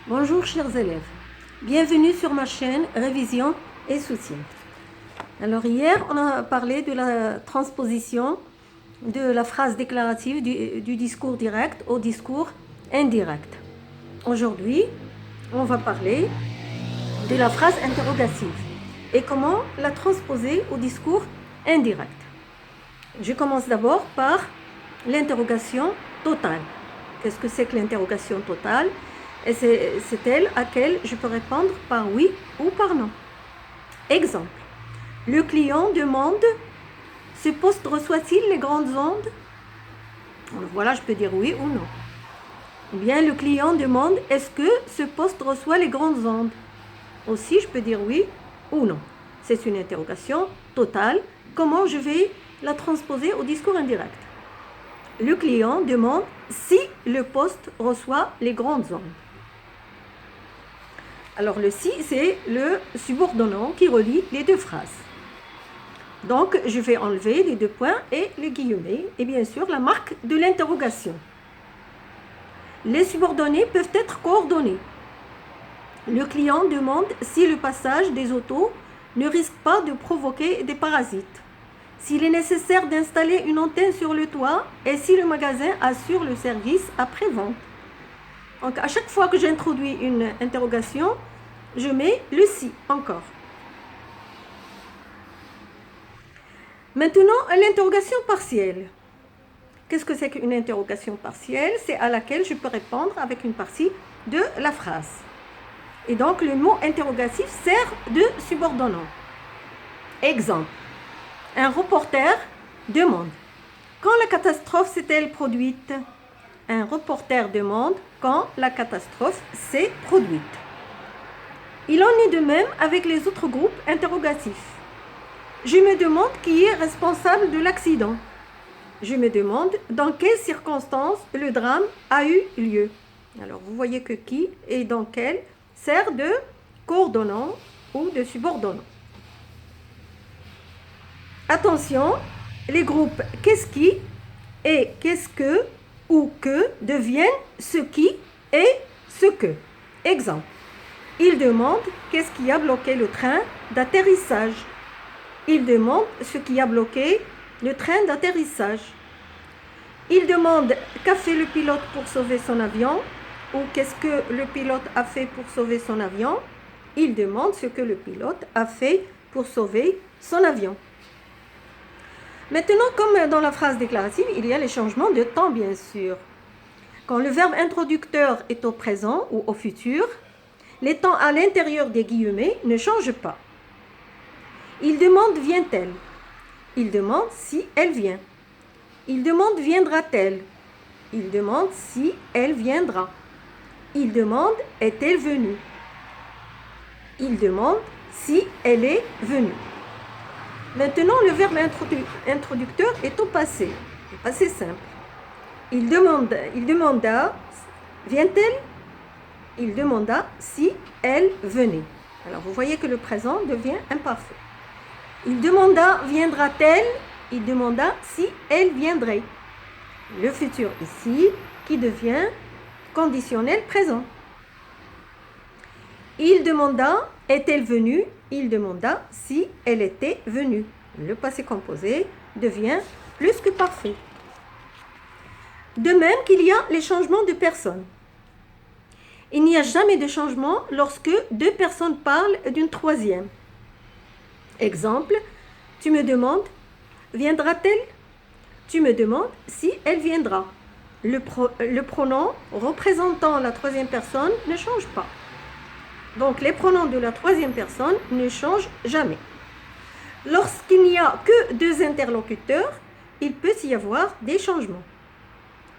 Bonjour chers élèves, bienvenue sur ma chaîne Révision et Soutien. Alors hier on a parlé de la transposition de la phrase déclarative du discours direct au discours indirect. Aujourd'hui on va parler de la phrase interrogative et comment la transposer au discours indirect. Je commence d'abord par l'interrogation totale. Qu'est-ce que c'est que l'interrogation totale? Et c'est elle à laquelle je peux répondre par oui ou par non. Exemple, le client demande, ce poste reçoit-il les grandes ondes? Voilà, je peux dire oui ou non. Ou bien le client demande, est-ce que ce poste reçoit les grandes ondes? Aussi, je peux dire oui ou non. C'est une interrogation totale. Comment je vais la transposer au discours indirect? Le client demande si le poste reçoit les grandes ondes. Alors le si, c'est le subordonnant qui relie les deux phrases. Donc je vais enlever les deux points et les guillemets et bien sûr la marque de l'interrogation. Les subordonnés peuvent être coordonnés. Le client demande si le passage des autos ne risque pas de provoquer des parasites, s'il est nécessaire d'installer une antenne sur le toit et si le magasin assure le service après-vente. Donc à chaque fois que j'introduis une interrogation, je mets le si encore. Maintenant, l'interrogation partielle. Qu'est-ce que c'est qu'une interrogation partielle? C'est à laquelle je peux répondre avec une partie de la phrase. Et donc le mot interrogatif sert de subordonnant. Exemple, un reporter demande, quand la catastrophe s'est-elle produite? Un reporter demande quand la catastrophe s'est produite. Il en est de même avec les autres groupes interrogatifs. Je me demande qui est responsable de l'accident. Je me demande dans quelles circonstances le drame a eu lieu. Alors vous voyez que qui et dans quel sert de coordonnant ou de subordonnant. Attention, les groupes qu'est-ce qui et qu'est-ce que ou que deviennent ce qui et ce que. Exemple, il demande qu'est-ce qui a bloqué le train d'atterrissage. Il demande ce qui a bloqué le train d'atterrissage. Il demande qu'a fait le pilote pour sauver son avion ou qu'est-ce que le pilote a fait pour sauver son avion. Il demande ce que le pilote a fait pour sauver son avion. Maintenant, comme dans la phrase déclarative, il y a les changements de temps, bien sûr. Quand le verbe introducteur est au présent ou au futur, les temps à l'intérieur des guillemets ne changent pas. Il demande vient-elle? Il demande si elle vient. Il demande viendra-t-elle? Il demande si elle viendra. Il demande est-elle venue? Il demande si elle est venue. Maintenant, le verbe introducteur est au passé. Le passé simple. Il demanda, vient-elle? Il demanda si elle venait. Alors, vous voyez que le présent devient imparfait. Il demanda, viendra-t-elle? Il demanda si elle viendrait. Le futur ici qui devient conditionnel présent. Il demanda, est-elle venue? Il demanda si elle était venue. Le passé composé devient plus que parfait. De même qu'il y a les changements de personnes. Il n'y a jamais de changement lorsque deux personnes parlent d'une troisième. Exemple, tu me demandes, viendra-t-elle? Tu me demandes si elle viendra. Le pronom représentant la troisième personne ne change pas. Donc, les pronoms de la troisième personne ne changent jamais. Lorsqu'il n'y a que deux interlocuteurs, il peut y avoir des changements.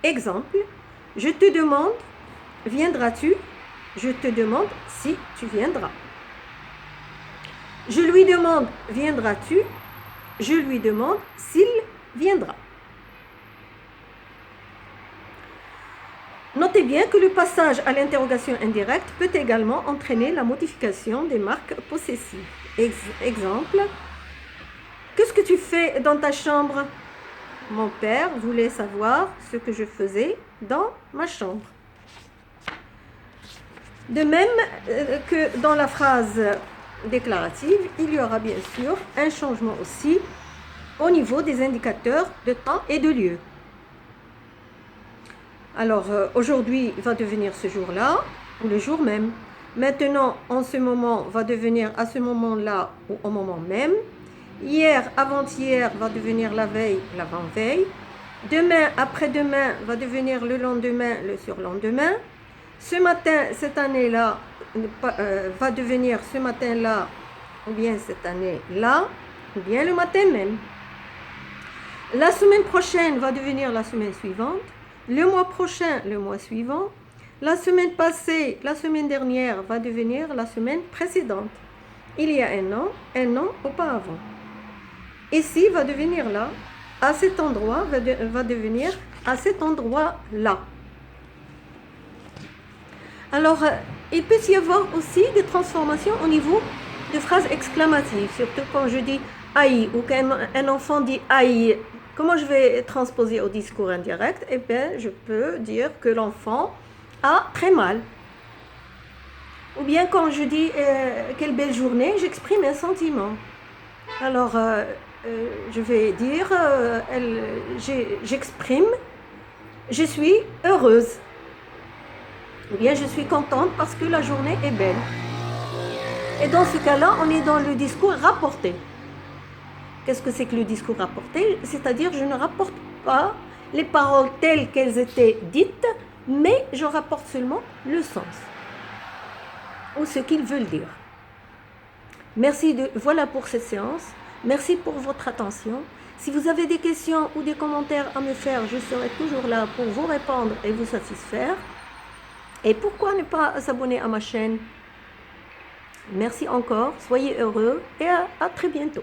Exemple, je te demande, viendras-tu? Je te demande si tu viendras. Je lui demande, viendras-tu? Je lui demande s'il viendra. Notez bien que le passage à l'interrogation indirecte peut également entraîner la modification des marques possessives. Exemple, qu'est-ce que tu fais dans ta chambre? Mon père voulait savoir ce que je faisais dans ma chambre. De même que dans la phrase déclarative, il y aura bien sûr un changement aussi au niveau des indicateurs de temps et de lieu. Alors, aujourd'hui va devenir ce jour-là, ou le jour même. Maintenant, en ce moment, va devenir à ce moment-là ou au moment même. Hier, avant-hier, va devenir la veille, l'avant-veille. Demain, après-demain, va devenir le lendemain, le surlendemain. Ce matin, cette année-là, va devenir ce matin-là, ou bien cette année-là, ou bien le matin même. La semaine prochaine va devenir la semaine suivante. Le mois prochain, le mois suivant. La semaine passée, la semaine dernière va devenir la semaine précédente. Il y a un an auparavant. Ici va devenir là. À cet endroit va devenir à cet endroit-là. Alors, il peut y avoir aussi des transformations au niveau de phrases exclamatives, surtout quand je dis aïe ou qu'un enfant dit aïe. Comment je vais transposer au discours indirect? Eh bien, je peux dire que l'enfant a très mal. Ou bien quand je dis quelle belle journée, j'exprime un sentiment. Alors, je vais dire, j'exprime, je suis heureuse. Ou bien je suis contente parce que la journée est belle. Et dans ce cas-là, on est dans le discours rapporté. Qu'est-ce que c'est que le discours rapporté? C'est-à-dire, je ne rapporte pas les paroles telles qu'elles étaient dites, mais je rapporte seulement le sens ou ce qu'ils veulent dire. Voilà pour cette séance. Merci pour votre attention. Si vous avez des questions ou des commentaires à me faire, je serai toujours là pour vous répondre et vous satisfaire. Et pourquoi ne pas s'abonner à ma chaîne? Merci encore, soyez heureux et à très bientôt.